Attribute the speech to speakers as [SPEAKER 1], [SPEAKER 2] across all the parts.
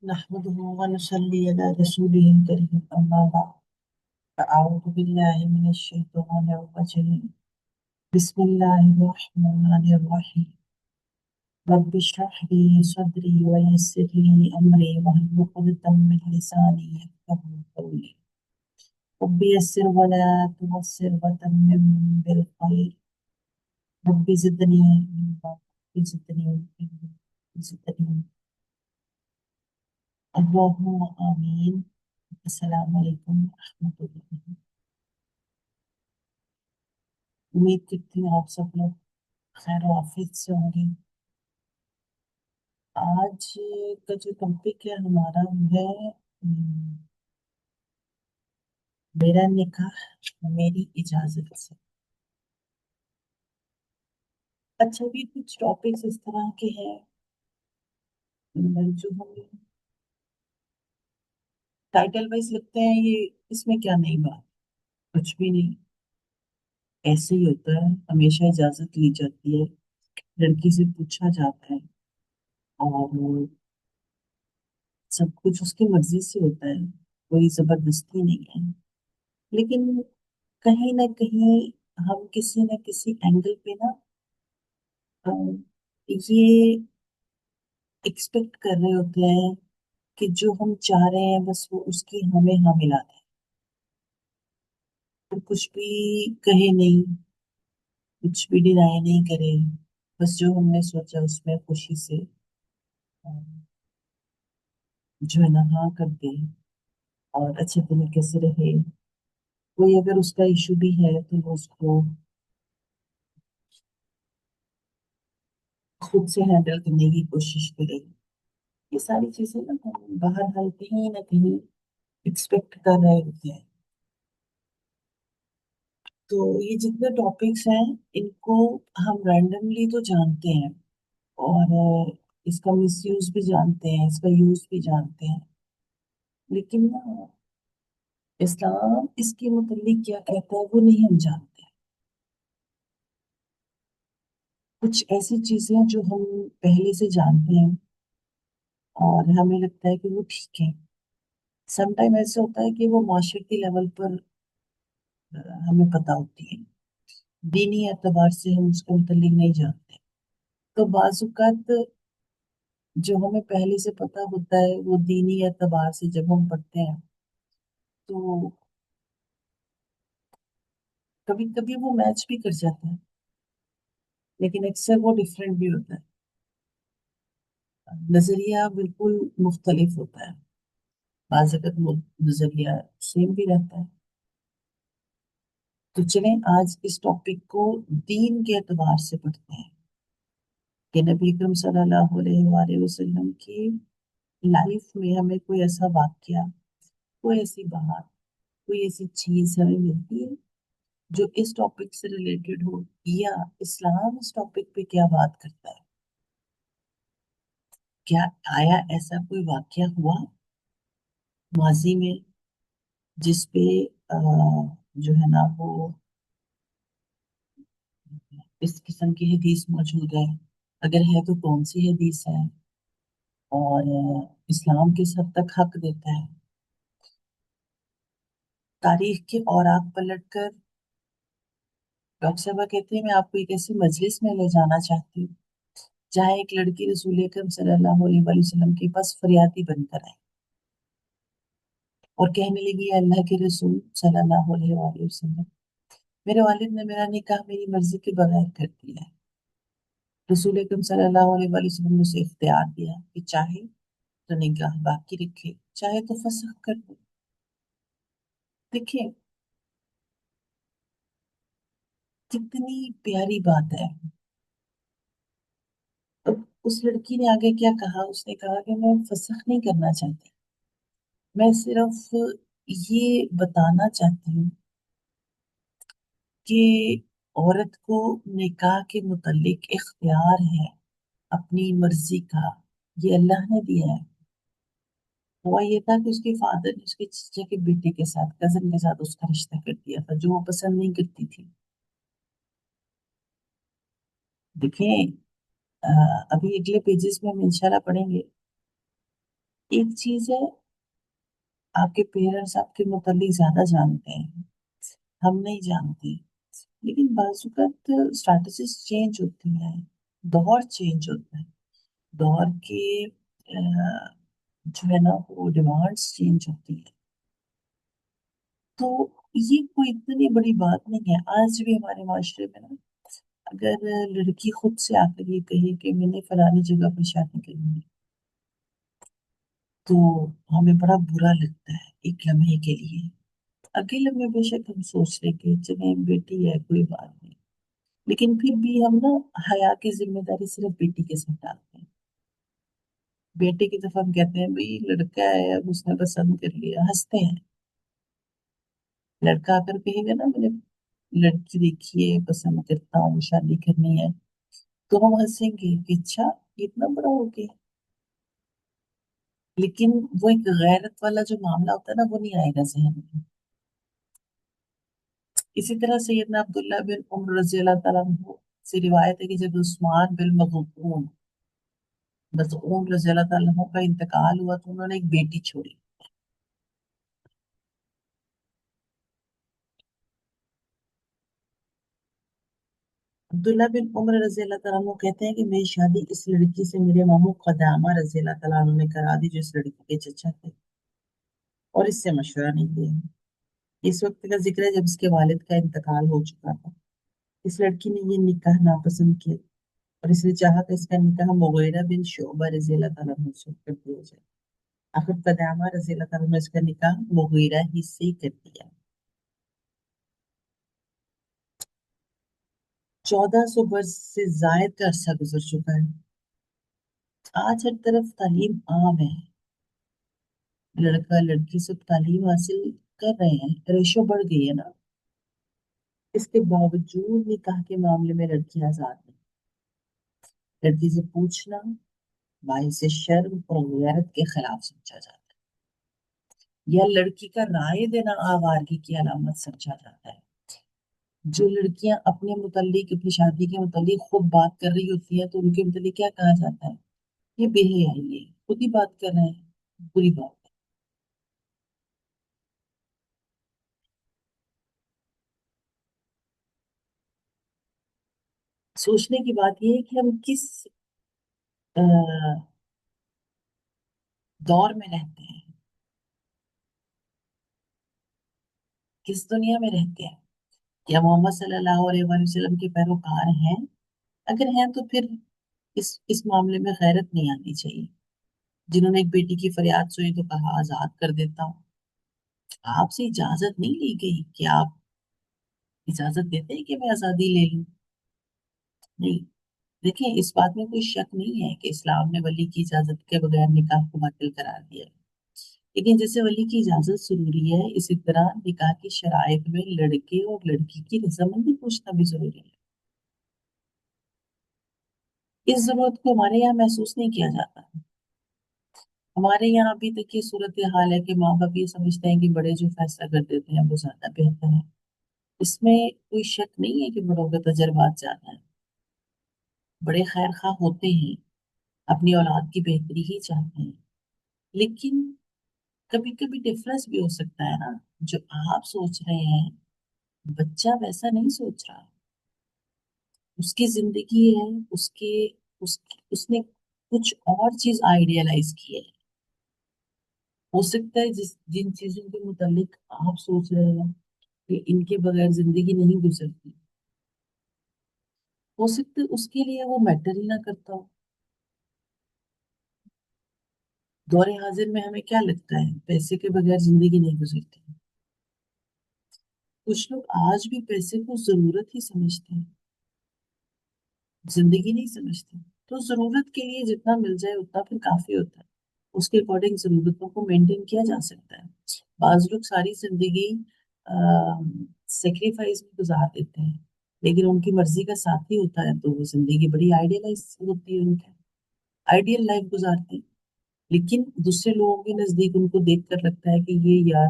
[SPEAKER 1] نحمده ونصلي على رسوله الكريم أما بعد فأعوذ بالله من الشيطان الرجيم بسم الله الرحمن الرحيم رب اشرح لي صدري ويسر لي أمري واحلل عقدة من لساني يفقهوا قولي رب يسر ولا تعسر وتمم بالخير رب زدني علما رب زدني علما رب زدني اللهم آمين. السلام علیکم ورحمۃ اللہ. امید کرتی ہوں آپ سب لوگ خیر و عافیت سے ہوں گے. آج کا جو ٹاپک ہے ہمارا وہ ہے میرا نکاح میری اجازت سے. اچھا بھی کچھ ٹاپکس اس طرح کے ہیں جو ہم ٹائٹل وائز لگتے ہیں یہ اس میں کیا نہیں بات کچھ بھی نہیں. ایسے ہی ہوتا ہے ہمیشہ اجازت لی جاتی ہے لڑکی سے پوچھا جاتا ہے اور سب کچھ اس کی مرضی سے ہوتا ہے کوئی زبردستی نہیں ہے. لیکن کہیں نہ کہیں ہم کسی نہ کسی اینگل پہ نا یہ ایکسپیکٹ کر رہے ہوتے ہیں کہ جو ہم چاہ رہے ہیں بس وہ اس کی ہمیں ہاں ملا دیں اور کچھ بھی کہے نہیں کچھ بھی ڈینائی نہیں کرے بس جو ہم نے سوچا اس میں خوشی سے جو ہے نا ہاں کر دے اور اچھے طریقے سے رہے. کوئی اگر اس کا ایشو بھی ہے تو وہ اس کو خود سے ہینڈل کرنے کی کوشش کرے. یہ ساری چیزیں نا ہم بہرحال کہیں نہ کہیں ایکسپیکٹ کر رہے ہوتے ہیں. تو یہ جتنے ٹاپکس ہیں ان کو ہم رینڈملی تو جانتے ہیں اور اس کا مس یوز بھی جانتے ہیں اس کا یوز بھی جانتے ہیں لیکن نا اسلام اس کے متعلق کیا کہتا ہے وہ نہیں ہم جانتے. کچھ ایسی چیزیں جو ہم پہلے سے جانتے ہیں اور ہمیں لگتا ہے کہ وہ ٹھیک ہے. سم ٹائم ایسا ہوتا ہے کہ وہ معاشرتی لیول پر ہمیں پتہ ہوتی ہے دینی اعتبار سے ہم اس کے متعلق نہیں جانتے. تو بعض اوقات جو ہمیں پہلے سے پتہ ہوتا ہے وہ دینی اعتبار سے جب ہم پڑھتے ہیں تو کبھی کبھی وہ میچ بھی کر جاتا ہے لیکن اکثر وہ ڈفرینٹ بھی ہوتا ہے. نظریہ بالکل مختلف ہوتا ہے بعض اوقات نظریہ سیم بھی رہتا ہے. تو چلیں آج اس ٹاپک کو دین کے اعتبار سے پڑھتے ہیں کہ نبی اکرم صلی اللہ علیہ وآلہ وسلم کی لائف میں ہمیں کوئی ایسا واقعہ کوئی ایسی بات کوئی ایسی چیز ہمیں ملتی ہے جو اس ٹاپک سے ریلیٹڈ ہو یا اسلام اس ٹاپک پہ کیا بات کرتا ہے. کیا آیا ایسا کوئی واقعہ ہوا ماضی میں جس پہ جو ہے نا وہ اس قسم کی حدیث موجود ہے اگر ہے تو کون سی حدیث ہے اور اسلام کس حد تک حق دیتا ہے. تاریخ کے اوراق پلٹ کر ڈاکٹر صاحبہ کہتے ہیں میں آپ کو ایک ایسی مجلس میں لے جانا چاہتی ہوں جہاں ایک لڑکی رسول اکرم صلی اللہ علیہ وآلہ وسلم کے پاس فریادی بن کر آئی اور کہنے لگی "اے اللہ کے رسول صلی اللہ علیہ وآلہ وسلم میرے والد نے میرا نکاح میری مرضی کے بغیر کر دیا ہے. رسول اکرم صلی اللہ علیہ وآلہ وسلم نے اسے اختیار دیا کہ چاہے تو نکاح باقی رکھے چاہے تو فسخ کر دے". دیکھیں کتنی پیاری بات ہے. اب اس لڑکی نے آگے کیا کہا اس نے کہا کہ میں فسخ نہیں کرنا چاہتی میں صرف یہ بتانا چاہتی ہوں کہ عورت کو نکاح کے متعلق اختیار ہے اپنی مرضی کا یہ اللہ نے دیا ہے. ہوا یہ تھا کہ اس کے فادر نے اس کے چچا کے بیٹے کے ساتھ کزن کے ساتھ اس کا رشتہ کر دیا تھا جو وہ پسند نہیں کرتی تھی. دیکھیں ابھی اگلے پیجز میں ہم انشاءاللہ پڑھیں گے एक चीज है, आपके पेरेंट्स आपके मुतालिक ज्यादा जानते हैं, हम नहीं जानते। लेकिन बाजुकात स्ट्रैटेजीज चेंज होती हैं, दौर चेंज होता है, दौर के जो है ना वो डिमांड्स चेंज होती है। तो ये कोई इतनी बड़ी बात नहीं है। आज भी हमारे माशरे में ना, अगर लड़की खुद से आकर ये कहे कि मैंने फलानी जगह पर शादी करनी है, तो हमें बड़ा बुरा लगता है एक लम्हे के लिए। अगले लम्हे बेशक हम सोच रहे कि चले बेटी है कोई बात नहीं, लेकिन फिर भी हम ना हया की जिम्मेदारी सिर्फ बेटी के सर डालते हैं। बेटे की तरफ हम कहते हैं भाई लड़का है, अब उसने पसंद कर लिया, हंसते हैं। लड़का आकर कहेगा ना मैंने लड़की देखी है, पसंद करता हूँ, शादी करनी है, तो हम हंसेंगे कि अच्छा इतना बड़ा हो गया। लेकिन वो एक गैरत वाला जो मामला होता है ना, वो नहीं आएगा जहन में। इसी तरह सैयदना अब्दुल्ला बिन उमर रजी अल्लाह तआला अन्हु से रिवायत है कि जब उस्मान बिन मज़ऊन मज़ऊन रजी अल्लाह तआला अन्हु का इंतकाल हुआ तो उन्होंने एक बेटी छोड़ी। अब्दुल्ला बिन उमर रजी अल्लाह तआला अन्हु कहते हैं कि मेरी शादी इस लड़की से मेरे मामू कदामा रजी अल्लाह तआला अन्हु ने करा दी, जो इस लड़की के चचा थे, और इससे मशवरा नहीं लिया। इस वक्त का जिक्र है जब इसके वालिद का इंतकाल हो चुका था। इस लड़की ने ये निकाह नापसंद किया और इसने चाहा कि इसका निकाह मुगीरा बिन शुअबा रजी अल्लाह तआला अन्हु से कर दिया जाए। आखिर कदामा रजी अल्लाह तआला अन्हु ने इसका निकाह मुगीरा ही से ही कर दिया। 1400 वर्ष से जायद का अरसा गुजर चुका है। आज हर तरफ तालीम आम है, लड़का लड़की सब तालीम हासिल कर रहे हैं, रेशो बढ़ गई है ना। इसके बावजूद निकाह के मामले में लड़की आजाद नहीं। लड़की से पूछना बाइस शर्म और गैरत के खिलाफ समझा जाता है, या लड़की का राय देना आवारगी की अलामत समझा जाता है। जो लड़कियां अपने मुतालिक अपनी शादी के मुतालिक खुद बात कर रही होती है तो उनके मुतालिक क्या कहा जाता है? ये बेहयाई है, खुद ही बात कर रहे हैं, बुरी बात है। सोचने की बात यह है कि हम किस अ, दौर में रहते हैं, किस दुनिया में रहते हैं। क्या मोहम्मद सल्लल्लाहु अलैहि वसल्लम के पैरोकार हैं? अगर हैं तो फिर इस मामले में गैरत नहीं आनी चाहिए। जिन्होंने एक बेटी की फरियाद सुनी तो कहा आजाद कर देता हूँ। आपसे इजाजत नहीं ली गई कि आप इजाजत देते हैं कि मैं आजादी ले लूं? नहीं। देखिए इस बात में कोई शक नहीं है कि इस्लाम ने वली की इजाजत के बगैर निकाह को बातिल करार दिया है। लेकिन जैसे वली की इजाजत जरूरी है, इसी तरह निकाह की शराइत में लड़के और लड़की की रजामंदी पूछना भी जरूरी है। इस जरूरत को हमारे यहाँ महसूस नहीं किया जाता। हमारे यहाँ अभी तक ये सूरत हाल है कि माँ बाप ये समझते हैं कि बड़े जो फैसला कर देते हैं वो ज्यादा बेहतर है। इसमें कोई शक नहीं है कि बड़ों का तजर्बात ज्यादा है, बड़े खैर खा होते हैं, अपनी औलाद की बेहतरी ही चाहते हैं। लेकिन कभी कभी डिफरेंस भी हो सकता है ना। जो आप सोच रहे हैं, बच्चा वैसा नहीं सोच रहा। उसकी जिंदगी है, उसने कुछ और चीज आइडियलाइज की है। हो सकता है जिन चीजों के मुतालिक आप सोच रहे हैं कि इनके बगैर जिंदगी नहीं गुजरती, हो सकता है उसके लिए वो मैटर ही ना करता हो। दौरे हाजिर में हमें क्या लगता है, पैसे के बगैर जिंदगी नहीं गुजरती। कुछ लोग आज भी पैसे को जरूरत ही समझते हैं, जिंदगी नहीं समझते। तो जरूरत के लिए जितना मिल जाए उतना फिर काफी होता है। उसके अकॉर्डिंग जरूरतों को मेंटेन किया जा सकता है। बाज लोग सारी जिंदगी सेक्रीफाइस में गुजार देते हैं, लेकिन उनकी मर्जी का साथी होता है तो वो जिंदगी बड़ी आइडियलाइज होती है उनकी, आइडियल लाइफ गुजारते हैं। लेकिन दूसरे लोगों के नजदीक उनको देख कर लगता है कि ये यार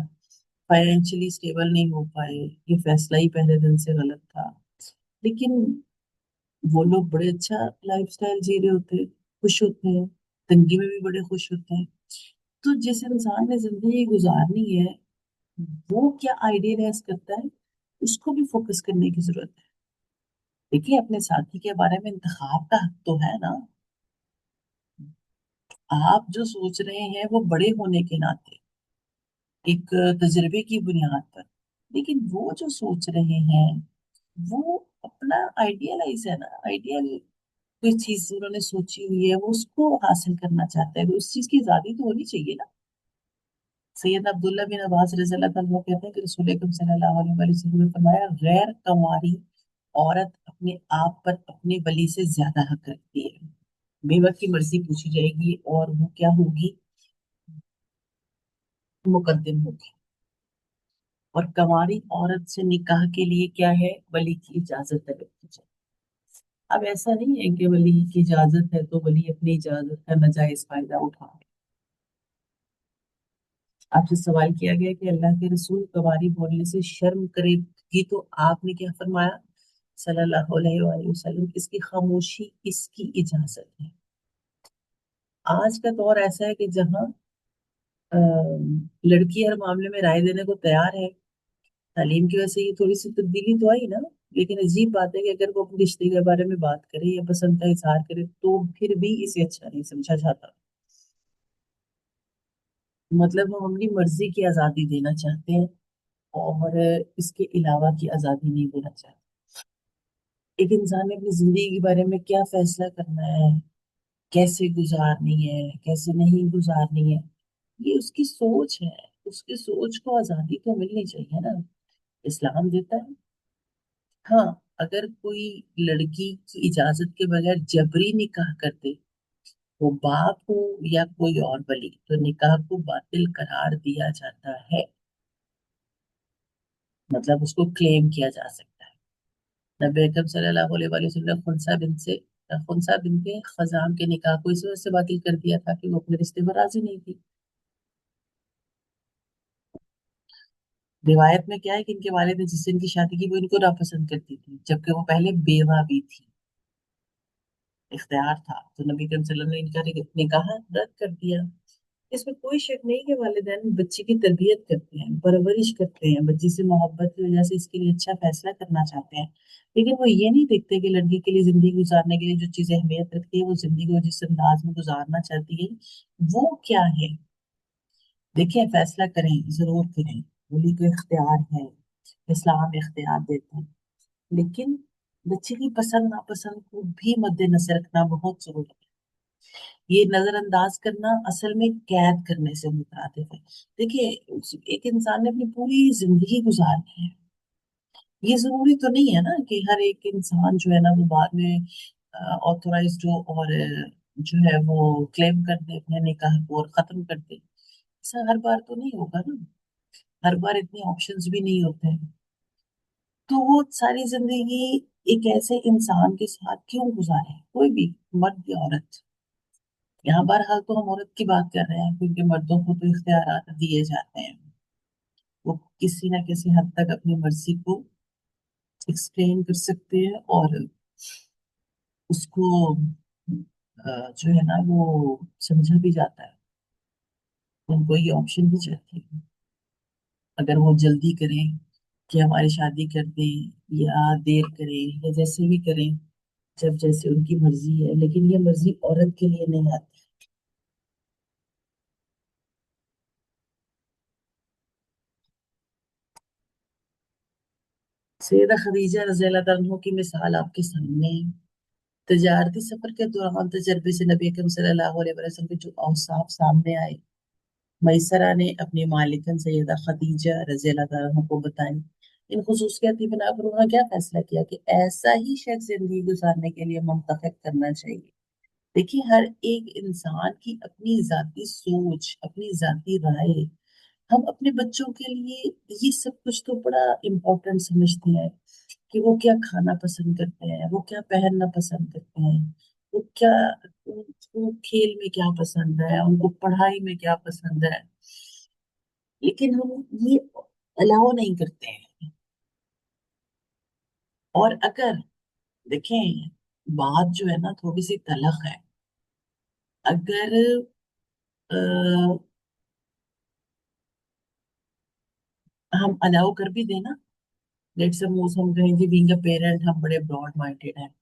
[SPEAKER 1] फाइनेंशियली स्टेबल नहीं हो पाए, ये फैसला ही पहले दिन से गलत था। लेकिन वो लोग बड़े अच्छा लाइफस्टाइल जी रहे होते हैं, खुश होते हैं, तंगी में भी बड़े खुश होते हैं। तो जिस इंसान ने जिंदगी गुजारनी है वो क्या आइडियलाइज करता है, उसको भी फोकस करने की जरूरत है। देखिए अपने साथी के बारे में इंतखाब का हक तो है ना। आप जो सोच रहे हैं वो बड़े होने के नाते एक तजुर्बे की बुनियाद पर, लेकिन वो जो सोच रहे हैं वो अपना आइडियलाइज है ना, आइडियल कोई चीज उन्होंने सोची हुई है वो उसको हासिल करना चाहता है, तो उस चीज की आजादी तो होनी चाहिए ना। सैयद अब्दुल्ला बिन अब्बास रज़ियल्लाहु अन्हु कहते हैं कि रसूल अकरम सल्लल्लाहु अलैहि वसल्लम ने फरमाया, गैर कंवारी औरत अपने आप पर अपने वली से ज्यादा हक रखती है। बेवा की मर्जी पूछी जाएगी और वो क्या होगी, मुकद्दम होगी। और कंवारी औरत से निकाह के लिए क्या है, वली की इजाजत तलब की जाए। अब ऐसा नहीं है कि वली की इजाजत है तो वली अपनी इजाजत का नाजायज फायदा उठा। आपसे सवाल किया गया कि अल्लाह के रसूल कवारी बोलने से शर्म करेगी, तो आपने क्या फरमाया सल्लल्लाहु अलैहि वसल्लम, इसकी खामोशी इसकी इजाजत है। आज का दौर ऐसा है कि जहाँ लड़की हर मामले में राय देने को तैयार है। तालीम की वजह से ये थोड़ी सी तब्दीली तो आई ना। लेकिन अजीब बात है कि अगर वो अपने रिश्ते के बारे में बात करे या पसंद का इजहार करे तो फिर भी इसे अच्छा नहीं समझा जाता। मतलब हम अपनी मर्जी की आजादी देना चाहते हैं और इसके अलावा की आजादी नहीं देना चाहते। एक इंसान ने अपनी जिंदगी के बारे में क्या फैसला करना है, कैसे गुजारनी है, कैसे नहीं गुजारनी है, ये उसकी सोच है। उसकी सोच को आजादी तो मिलनी चाहिए ना, इस्लाम देता है। हाँ, अगर कोई लड़की की इजाजत के बगैर जबरी निकाह कर दे, वो बाप हो या कोई और वली, तो निकाह को बातिल करार दिया जाता है। मतलब उसको क्लेम किया जा सकता है। नबी अकरम सल्लल्लाहु अलैहि वसल्लम ने खुनसा बिनते खजाम के निकाह को इस वजह से बातिल कर दिया था कि वो अपने रिश्ते में राजी नहीं थी। रिवायत में क्या है कि इनके वालिद ने जिससे इनकी शादी की वो इनको नापसंद करती थी, जबकि वो पहले बेवा भी थी। इख्तियार था, तो नबी करीम सल्लल्लाहु अलैहि वसल्लम ने इनका निकाह रद्द कर दिया। इसमें कोई शक नहीं कि वालिदैन बच्चे की तरबियत करते हैं, परवरिश करते हैं, बच्चे से मोहब्बत की वजह से इसके लिए अच्छा फैसला करना चाहते हैं। लेकिन वो ये नहीं देखते कि लड़की के लिए जिंदगी गुजारने के लिए जो चीजें अहमियत रखती है, वो जिंदगी को जिस अंदाज में गुजारना चाहती है वो क्या है। देखिए फैसला करें, जरूर करें, वली को इख्तियार है, इस्लाम इख्तियार देता है, लेकिन बच्चे की पसंद नापसंद को भी मद्देनजर रखना बहुत जरूरी है। ये नजरअंदाज करना असल में कैद करने से मुतरादिफ है। देखिए एक इंसान ने अपनी पूरी जिंदगी गुजारनी है, ये जरूरी तो नहीं है ना कि हर एक इंसान जो है ना वो बाद में ऑथोराइज्ड हो और जो है वो क्लेम कर दे अपने निकाह को और खत्म कर दे। ऐसा हर बार तो नहीं होगा ना, हर बार इतने ऑप्शंस भी नहीं होते हैं। तो वो सारी जिंदगी एक ऐसे इंसान के साथ क्यों गुजारे, कोई भी, मर्द या औरत। यहाँ बहरहाल तो हम औरत की बात कर रहे हैं क्योंकि मर्दों को तो इख्तियार दिए जाते हैं। वो किसी ना किसी हद तक अपनी मर्जी को एक्सप्लेन कर सकते हैं और उसको जो है ना वो समझा भी जाता है। उनको ये ऑप्शन भी चाहती है, अगर वो जल्दी करें कि हमारी शादी कर दें या देर करें या जैसे भी करें, जब जैसे उनकी मर्जी है, लेकिन ये मर्जी औरत के लिए नहीं आती। सैयदा खदीजा रज़ियल्लाहु अन्हा की मिसाल आपके सामने है। तजारती सफर के दौरान तजर्बे से नबी अकरम सल्लल्लाहु अलैहि वसल्लम के जो औसाफ सामने आए, मैसरा ने अपनी मालिकन सैयदा खदीजा रज़ियल्लाहु अन्हा को बताई। इन खुसूसियात की बिना पर उन्होंने क्या फैसला किया कि ऐसा ही शख्स जिंदगी गुजारने के लिए मुंतखब करना चाहिए। देखिए हर एक इंसान की अपनी जाती सोच, अपनी जाती राय। हम अपने बच्चों के लिए ये सब कुछ तो बड़ा इम्पोर्टेंट समझते हैं कि वो क्या खाना पसंद करते हैं, वो क्या पहनना पसंद करते हैं, वो क्या, उनको खेल में क्या पसंद है, उनको पढ़ाई में क्या पसंद है। लेकिन हम ये अलाउ नहीं करते हैं। और अगर देखें, बात जो है ना थोड़ी सी तलख है। अगर हम अलाउ कर भी देना, लेट सपोज हम कहें कि बीइंग अ पेरेंट हम बड़े ब्रॉड माइंडेड हैं,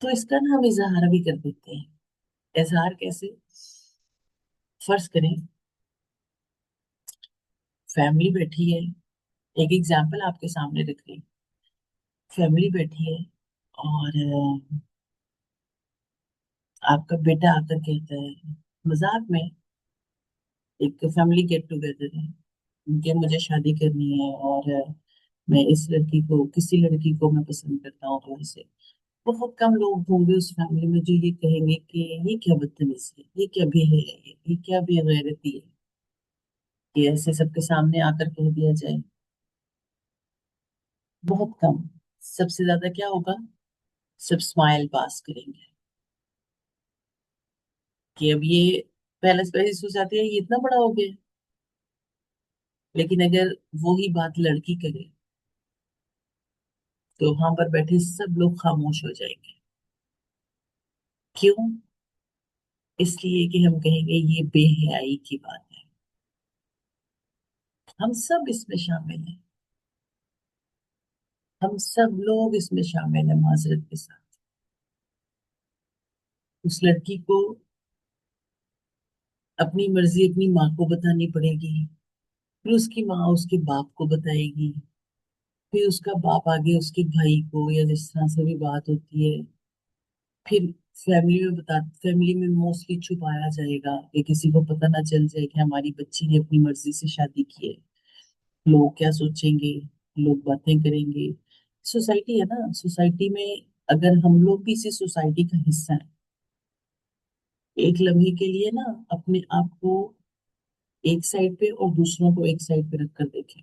[SPEAKER 1] तो इसका ना हम इजहार भी कर देते हैं। इजहार कैसे? फर्ज करें फैमिली बैठी है, एक एग्जाम्पल आपके सामने रख रही, फैमिली बैठी है और आपका बेटा आकर कहता है मजाक में, एक फैमिली गेट टुगेदर है उनके, मुझे शादी करनी है और मैं इस लड़की को, किसी लड़की को मैं पसंद करता हूँ, तो ऐसे बहुत कम लोग होंगे उस फैमिली में जो ये कहेंगे कि ये क्या बदतमीजी है, ये क्या बेहया है, ये क्या बेगैरती है, कि ऐसे सबके सामने आकर कह दिया जाए। बहुत कम। सबसे ज्यादा क्या होगा? सब स्माइल पास करेंगे कि अब ये पहले से पहले सोच जाती है ये इतना बड़ा हो गया। लेकिन अगर वो ही बात लड़की करे तो वहां पर बैठे सब लोग खामोश हो जाएंगे। क्यों? इसलिए कि हम कहेंगे ये बेहयाई की बात है। हम सब इसमें शामिल हैं, हम सब लोग इसमें शामिल हैं माजरत के साथ। उस लड़की को अपनी मर्जी अपनी माँ को बतानी पड़ेगी, फिर उसकी माँ उसके बाप को बताएगी, फिर उसका बाप आगे उसके भाई को, या जिस तरह से भी बात होती है, फिर फैमिली में मोस्टली छुपाया जाएगा कि किसी को पता ना चल जाए कि हमारी बच्ची ने अपनी मर्जी से शादी की है। लोग क्या सोचेंगे, लोग बातें करेंगे। सोसाइटी है ना, सोसाइटी में अगर हम लोग भी इसी सोसाइटी का हिस्सा है, एक लम्हे के लिए ना अपने आप को एक साइड पे और दूसरों को एक साइड पे रखकर देखें।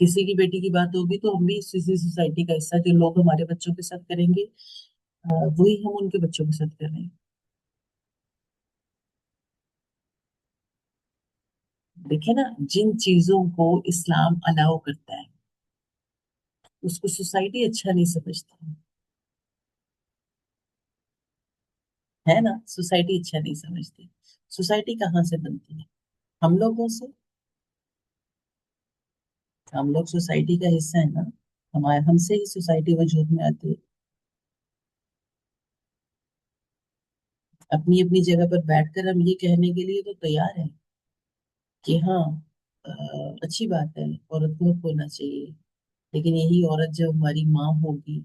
[SPEAKER 1] किसी की बेटी की बात होगी तो हम भी इसी सोसाइटी का हिस्सा, जो लोग हमारे बच्चों के साथ करेंगे वही हम उनके बच्चों के साथ कर रहे हैं। देखिए ना, जिन चीजों को इस्लाम अलाउ करता है उसको सोसाइटी अच्छा नहीं समझती, है ना, सोसाइटी अच्छा नहीं समझती। सोसाइटी कहाँ से बनती है? हम लोगों से। हम लोग सोसाइटी का हिस्सा है ना, हमारे हमसे ही सोसाइटी वजूद में आती है। अपनी अपनी जगह पर बैठकर हम ये कहने के लिए तो तैयार हैं कि हाँ, अ, अच्छी बात है, औरत को हक होना चाहिए। लेकिन यही औरत जब हमारी माँ होगी,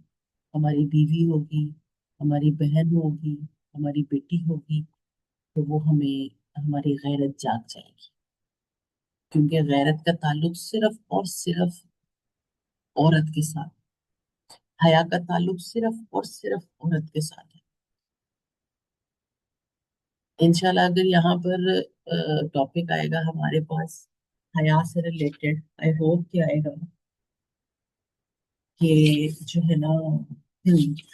[SPEAKER 1] हमारी बीवी होगी, हमारी बहन होगी, हमारी बेटी होगी, तो वो हमें, हमारी गैरत जाग जाएगी। क्योंकि गैरत का ताल्लुक सिर्फ और सिर्फ औरत के साथ, हया का ताल्लुक सिर्फ और सिर्फ औरत के साथ है। इंशाल्लाह अगर यहाँ पर टॉपिक आएगा हमारे पास हया से रिलेटेड, आई होप कि आएगा, कि जो है ना,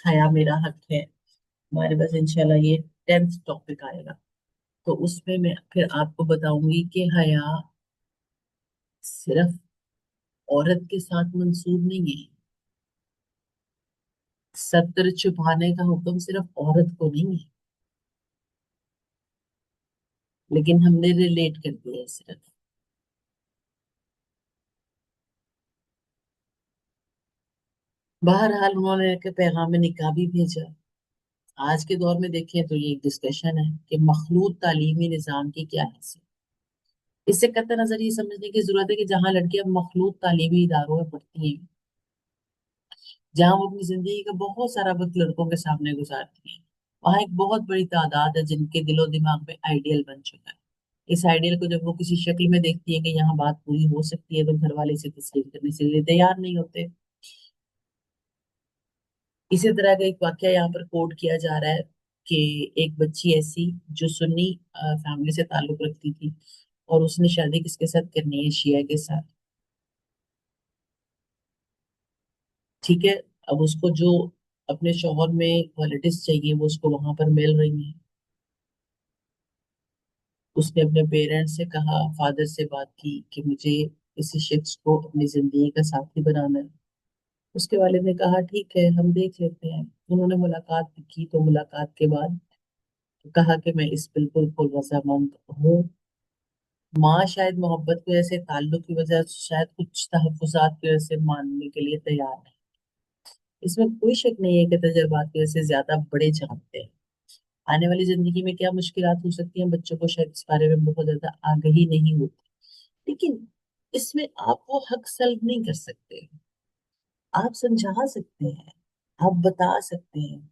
[SPEAKER 1] हया मेरा हक है, हमारे पास इंशाल्लाह ये 10th टॉपिक आएगा। तो उसमें मैं फिर आपको बताऊंगी कि हया सिर्फ औरत के साथ मंसूब नहीं है, सत्र छुपाने का हुक्म सिर्फ औरत को नहीं है, लेकिन हमने रिलेट कर दिया है सिर्फ। बहरहाल उन्होंने एक पैगाम निकाह भी भेजा। आज के दौर में देखें तो ये एक डिस्कशन है कि मखलूत तालीमी निज़ाम की क्या हैसियत। इससे कतई नजर ये समझने की जरूरत है कि जहाँ लड़कियां मखलूत तालीमी इदारों में पढ़ती हैं, जहाँ वो अपनी जिंदगी का बहुत सारा वक्त लड़कों के सामने गुजारती हैं, वहाँ एक बहुत बड़ी तादाद है जिनके दिलो दिमाग में आइडियल बन चुका है। इस आइडियल को जब वो किसी शक्ल में देखती है कि यहाँ बात पूरी हो सकती है, तो घर वाले इसे तस्लीम करने से लिए तैयार नहीं होते। इसी तरह का एक वाकया यहाँ पर कोट किया जा रहा है कि एक बच्ची ऐसी जो सुन्नी फैमिली से ताल्लुक रखती थी, और उसने शादी किसके साथ करनी है? शिया के साथ। ठीक है। अब उसको जो अपने शौहर में क्वालिटीज चाहिए वो उसको वहां पर मिल रही हैं। उसने अपने पेरेंट्स से कहा, फादर से बात की कि मुझे किसी शख्स को अपनी जिंदगी का साथी बनाना है। उसके वालिद ने कहा ठीक है हम देख लेते हैं। उन्होंने मुलाकात भी की, तो मुलाकात के बाद कहा कि मैं इस बिल्कुल पुररज़ामंद हूँ, माँ शायद मोहब्बत की वजह से, ताल्लुक की वजह से, शायद कुछ तहफुजात की वजह से मानने के लिए तैयार है। इसमें कोई शक नहीं है कि तजर्बात की वजह से ज्यादा बड़े जानते हैं। आने वाली जिंदगी में क्या मुश्किलात हो सकती हैं, बच्चों को शायद इस बारे में बहुत ज्यादा आगाही नहीं होती, लेकिन इसमें आप वो हक सल्ब नहीं कर सकते। आप समझा सकते हैं, आप बता सकते हैं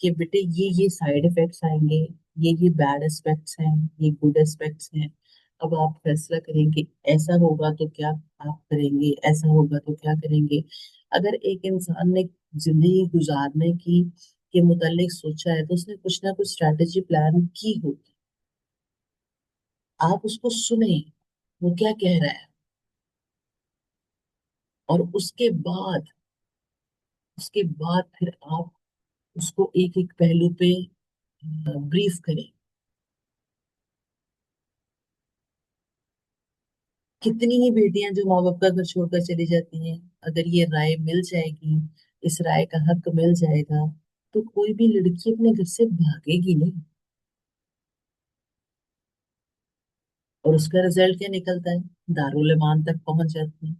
[SPEAKER 1] कि बेटे ये साइड इफेक्ट्स आएंगे, ये बैड एस्पेक्ट्स हैं, ये गुड एस्पेक्ट्स हैं। अब आप फैसला करेंगे, ऐसा होगा तो क्या आप करेंगे, ऐसा होगा तो क्या करेंगे। अगर एक इंसान ने जिंदगी गुजारने की के मुतालिक सोचा है, तो उसने कुछ ना कुछ स्ट्रैटेजी प्लान की होगी। आप उसको सुने, वो क्या कह रहा है, और उसके बाद फिर आप उसको एक एक पहलू पे ब्रीफ करें। कितनी ही बेटियां जो माँ बाप का घर छोड़कर चली जाती हैं, अगर ये राय मिल जाएगी, इस राय का हक मिल जाएगा, तो कोई भी लड़की अपने घर से भागेगी नहीं। और उसका रिजल्ट क्या निकलता है, दारुल ईमान तक पहुंच जाती है।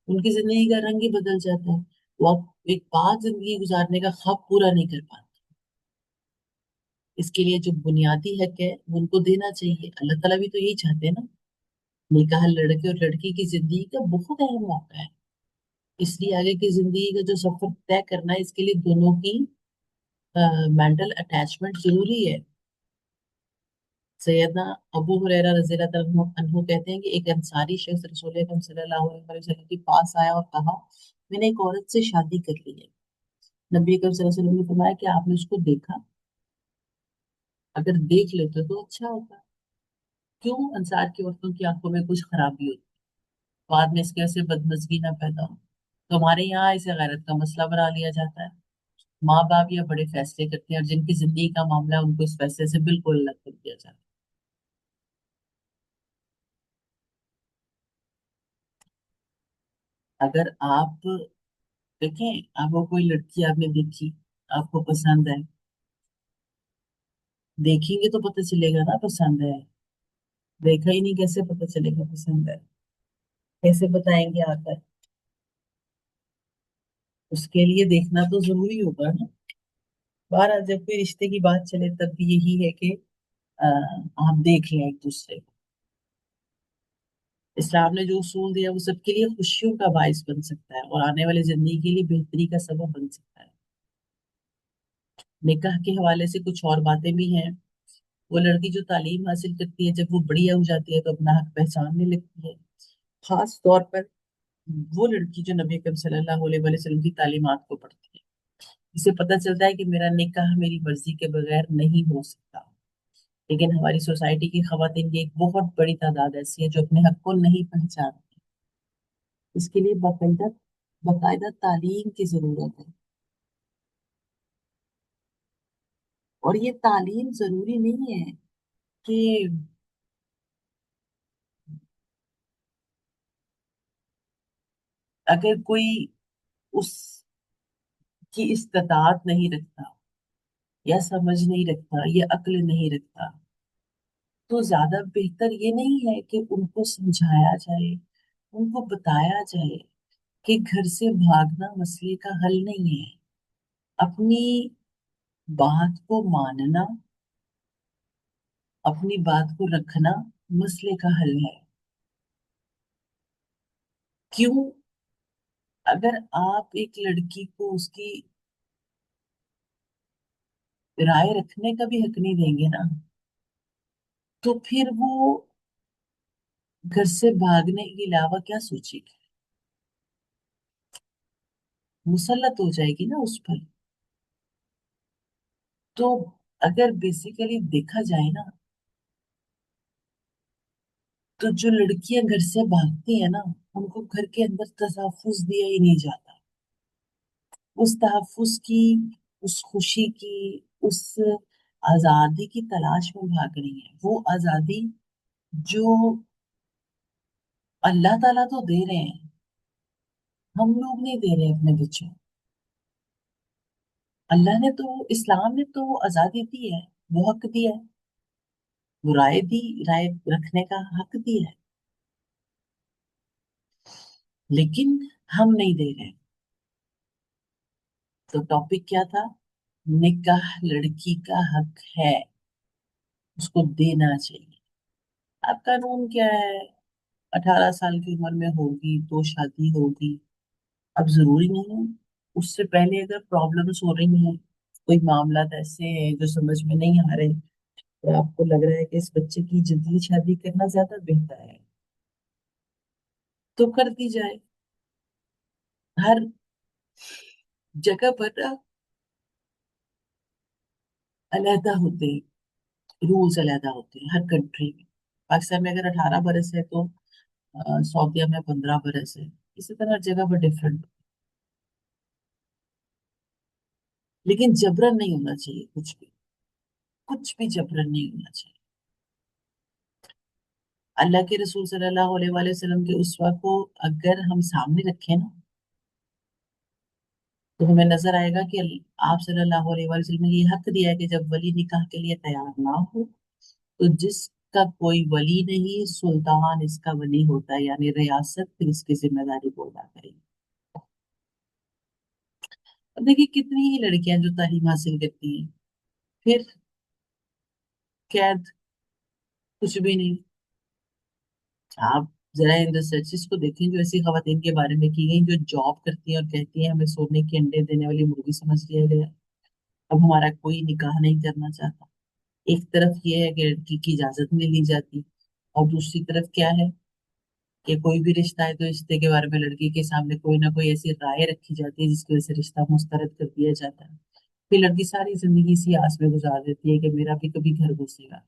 [SPEAKER 1] उनकी जिंदगी का रंग ही बदल जाता है। वो आप एक पाक जिंदगी गुजारने का ख्वाब पूरा नहीं कर पाते। इसके लिए जो बुनियादी हक है वो उनको देना चाहिए। अल्लाह ताला भी तो यही चाहते हैं ना। निकाह लड़के और लड़की की जिंदगी का बहुत अहम मौका है। इसलिए आगे की जिंदगी का जो सफर तय करना है, इसके लिए दोनों की मेंटल अटैचमेंट जरूरी है। सैयदना अबू हुरैरा रज़ियल्लाहु अन्हु कहते हैं कि एक अंसारी शख्स रसूल अकरम सल्लल्लाहु अलैहि वसल्लम के पास आया और कहा, मैंने एक औरत से शादी कर ली है। नबी अकरम सल्लल्लाहु अलैहि वसल्लम ने फरमाया कि आपने उसको देखा? अगर देख लेते तो अच्छा होता। क्यों अंसार की औरतों की आंखों में कुछ खराबी होती, बाद में इसके वजह से बदमजगी ना पैदा हो। तो हमारे यहाँ इसे गैरत का मसला बना लिया जाता है। माँ बाप ये बड़े फैसले करते हैं, और जिनकी जिंदगी का मामला है उनको इस फैसले से बिल्कुल अलग कर दिया जाता है। अगर आप देखें, आपको कोई लड़की आपने देखी, आपको पसंद है, देखेंगे तो पता चलेगा ना पसंद है। देखा ही नहीं कैसे पता चलेगा पसंद है, कैसे बताएंगे आकर। उसके लिए देखना तो जरूरी होगा ना। बाहर जब कोई रिश्ते की बात चले तब भी यही है कि आप देख लें एक दूसरे को। इस्लाम ने जो उसूल दिया वो सबके लिए खुशियों का बायस बन सकता है, और आने वाली जिंदगी के लिए बेहतरी का सबब बन सकता है। निकाह के हवाले से कुछ और बातें भी हैं। वो लड़की जो तालीम हासिल करती है, जब वो बड़ी हो जाती है तो अपना हक पहचानने लगती है। खास तौर पर वो लड़की जो नबी अकरम सल्लल्लाहु अलैहि वसल्लम की तालीमात को पढ़ती है, इसे पता चलता है कि मेरा निकाह मेरी मर्जी के बगैर नहीं हो सकता। लेकिन हमारी सोसाइटी की खवातीन की एक बहुत बड़ी तादाद ऐसी है जो अपने हक को नहीं पहचानती। इसके लिए बाकायदा बाकायदा तालीम की जरूरत है। और ये तालीम जरूरी नहीं है कि अगर कोई उसकी इस्तेताअत नहीं रखता, या समझ नहीं रखता, या अक्ल नहीं रखता, तो ज्यादा बेहतर ये नहीं है कि उनको समझाया जाए, उनको बताया जाए कि घर से भागना मसले का हल नहीं है। अपनी बात को मानना, अपनी बात को रखना मसले का हल है। क्यों? अगर आप एक लड़की को उसकी राय रखने का भी हक नहीं देंगे ना, तो फिर वो घर से भागने के अलावा क्या सोचेगी? मुसलत हो जाएगी ना उस पर। तो अगर बेसिकली देखा जाए ना, तो जो लड़कियां घर से भागती है ना, उनको घर के अंदर तहफ्फुज दिया ही नहीं जाता। उस तहफ्फुज की, उस खुशी की, उस आजादी की तलाश में भाग रही है। वो आजादी जो अल्लाह ताला तो दे रहे हैं, हम लोग नहीं दे रहे अपने बच्चों को। अल्लाह ने तो, इस्लाम ने तो वो आजादी दी है, वो हक दिया है। वो राय दी, राय रखने का हक दिया है, लेकिन हम नहीं दे रहे। तो टॉपिक क्या था? निकाह लड़की का हक है, उसको देना चाहिए। अब कानून क्या है, 18 साल की उम्र में होगी तो शादी होगी। अब जरूरी नहीं है, उससे पहले अगर प्रॉब्लम्स हो रही हैं, कोई मामला ऐसे हैं जो समझ में नहीं आ रहे, तो आपको लग रहा है कि इस बच्चे की जल्दी शादी करना ज्यादा बेहतर है, तो कर दी जाए। हर जगह पर ना अलहदा होते हैं, रूल्स अलहदा होते हैं हर कंट्री में। पाकिस्तान में अगर 18 बरस है तो सऊदीया में 15 बरस है। इसी तरह हर जगह पर डिफरेंट। लेकिन जबरन नहीं होना चाहिए, कुछ भी जबरन नहीं होना चाहिए। अल्लाह के रसूल सल्लल्लाहु अलैहि वसल्लम के उस्वा को अगर हम सामने रखें ना, तो हमें नजर आएगा कि आप सल्लल्लाहु अलैहि वसल्लम ने ये हक दिया है कि जब वली निकाह के लिए तैयार ना हो, तो जिसका कोई वली नहीं, सुल्तान इसका वली होता है, यानी रियासत फिर इसकी जिम्मेदारी को अदा करेगी। अब देखिए कितनी ही लड़कियां जो तालीम हासिल करती हैं, फिर कैद, कुछ भी नहीं। आप जरा इन रिसर्चेस को देखें जो ऐसी खवातीन के बारे में की गई, जो जॉब करती हैं और कहती हैं हमें सोने के अंडे देने वाली मुर्गी समझ लिया गया, अब हमारा कोई निकाह नहीं करना चाहता। एक तरफ ये है कि लड़की की इजाजत नहीं ली जाती, और दूसरी तरफ क्या है कि कोई भी रिश्ता है तो रिश्ते के बारे में लड़की के सामने कोई ना कोई ऐसी राय रखी जाती है जिसकी वजह से रिश्ता मुस्तरद कर दिया जाता है। फिर लड़की सारी जिंदगी इसी आस में गुजार देती है कि मेरा भी कभी घर घुसेगा।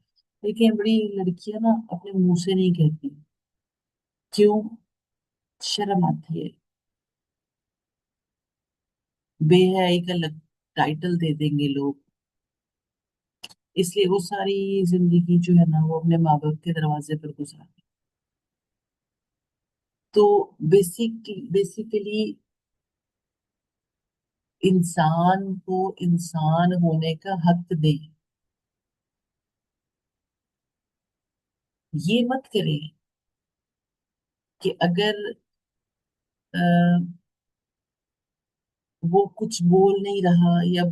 [SPEAKER 1] लेकिन बड़ी लड़कियां ना अपने मुंह से नहीं कहती। क्यों? शर्म आती है। बेहयाई का टाइटल दे देंगे लोग, इसलिए वो सारी जिंदगी जो है ना वो अपने माँ बाप के दरवाजे पर गुजारती। तो बेसिकली इंसान को इंसान होने का हक दे। ये मत करें कि अगर अ, वो कुछ बोल नहीं रहा या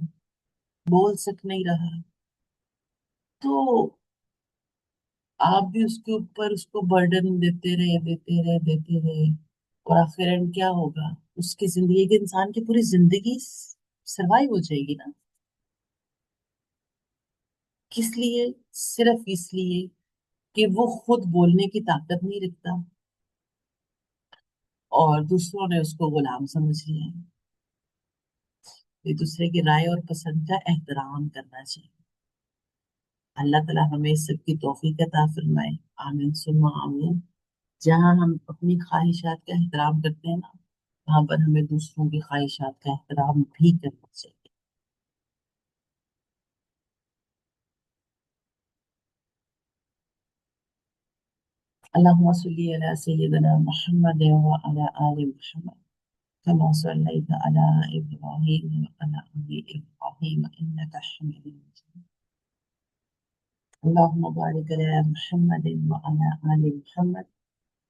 [SPEAKER 1] बोल सक नहीं रहा, तो आप भी उसके ऊपर उसको बर्डन देते रहे, और आखिर एंड क्या होगा? उसकी जिंदगी, एक इंसान की पूरी जिंदगी सरवाइव हो जाएगी ना। किस लिए? सिर्फ इसलिए कि वो खुद बोलने की ताकत नहीं रखता और दूसरों ने उसको गुलाम समझ लिया है। एक दूसरे की राय और पसंद का एहतराम करना चाहिए। अल्लाह ताला हमें इस सब की तौफीक अता फरमाए। आमीन सुम्मा आमीन। जहाँ हम अपनी ख्वाहिशात का एहतराम करते हैं ना, वहां पर हमें दूसरों की ख्वाहिशात का एहतराम भी करना चाहिए। अल्लाहुम्मा सल्ली अला सय्यिदना मुहम्मद व अला आलि मुहम्मद कमा सल्लैता अला इब्राहीम व अला आलि इब्राहीम इन्नका हमीदुम मजीद। अल्लाहुम्मा बारिक अला मुहम्मद व अला आलि मुहम्मद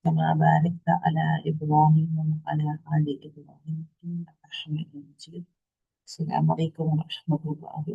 [SPEAKER 1] कमा बारकता अला इब्राहीम व अला आलि इब्राहीम इन्नका हमीदुम मजीद। अस्सलामु अलैकुम व रहमतुल्लाहि